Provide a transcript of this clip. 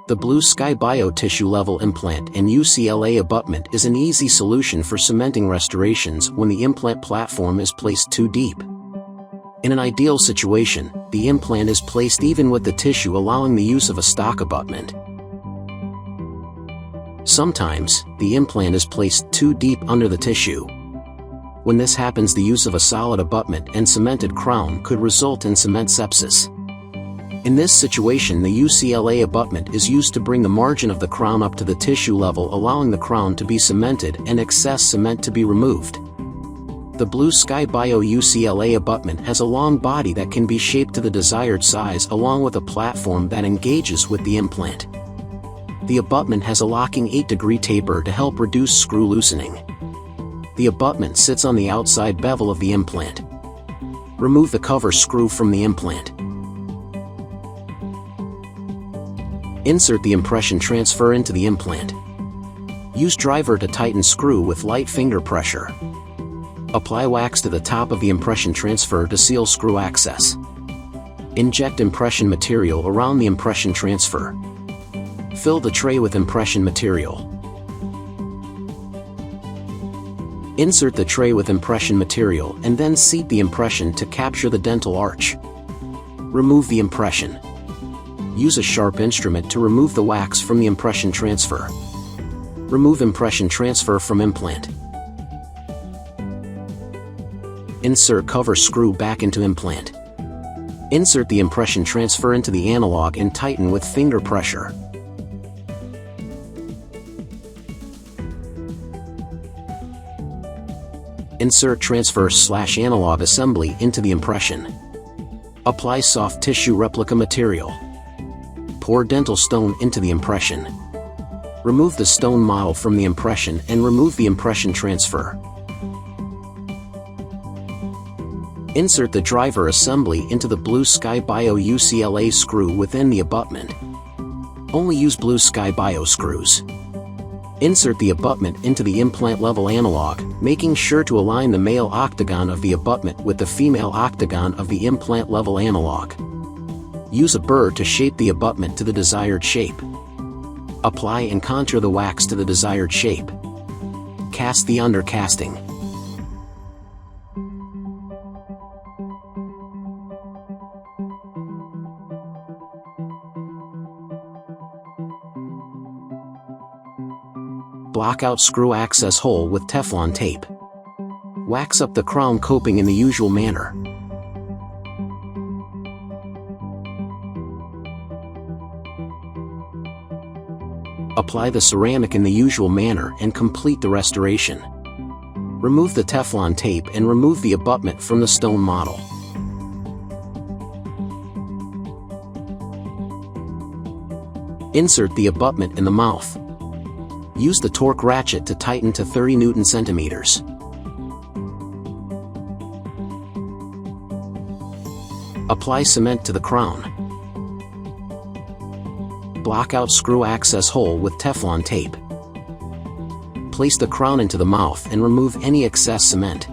The Blue Sky Bio Tissue Level Implant and UCLA Abutment is an easy solution for cementing restorations when the implant platform is placed too deep. In an ideal situation, the implant is placed even with the tissue, allowing the use of a stock abutment. Sometimes, the implant is placed too deep under the tissue. When this happens, the use of a solid abutment and cemented crown could result in cement sepsis. In this situation, the UCLA abutment is used to bring the margin of the crown up to the tissue level, allowing the crown to be cemented and excess cement to be removed. The Blue Sky Bio UCLA abutment has a long body that can be shaped to the desired size, along with a platform that engages with the implant. The abutment has a locking 8-degree taper to help reduce screw loosening. The abutment sits on the outside bevel of the implant. Remove the cover screw from the implant. Insert the impression transfer into the implant. Use driver to tighten screw with light finger pressure. Apply wax to the top of the impression transfer to seal screw access. Inject impression material around the impression transfer. Fill the tray with impression material. Insert the tray with impression material and then seat the impression to capture the dental arch. Remove the impression. Use a sharp instrument to remove the wax from the impression transfer. Remove impression transfer from implant. Insert cover screw back into implant. Insert the impression transfer into the analog and tighten with finger pressure. Insert transfer/analog assembly into the impression. Apply soft tissue replica material. Pour dental stone into the impression. Remove the stone model from the impression and remove the impression transfer. Insert the driver assembly into the Blue Sky Bio UCLA screw within the abutment. Only use Blue Sky Bio screws. Insert the abutment into the implant level analog, making sure to align the male octagon of the abutment with the female octagon of the implant level analog. Use a burr to shape the abutment to the desired shape. Apply and contour the wax to the desired shape. Cast the under casting. Block out screw access hole with Teflon tape. Wax up the crown coping in the usual manner. Apply the ceramic in the usual manner and complete the restoration. Remove the Teflon tape and remove the abutment from the stone model. Insert the abutment in the mouth. Use the torque ratchet to tighten to 30 Newton centimeters. Apply cement to the crown. Block out screw access hole with Teflon tape. Place the crown into the mouth and remove any excess cement.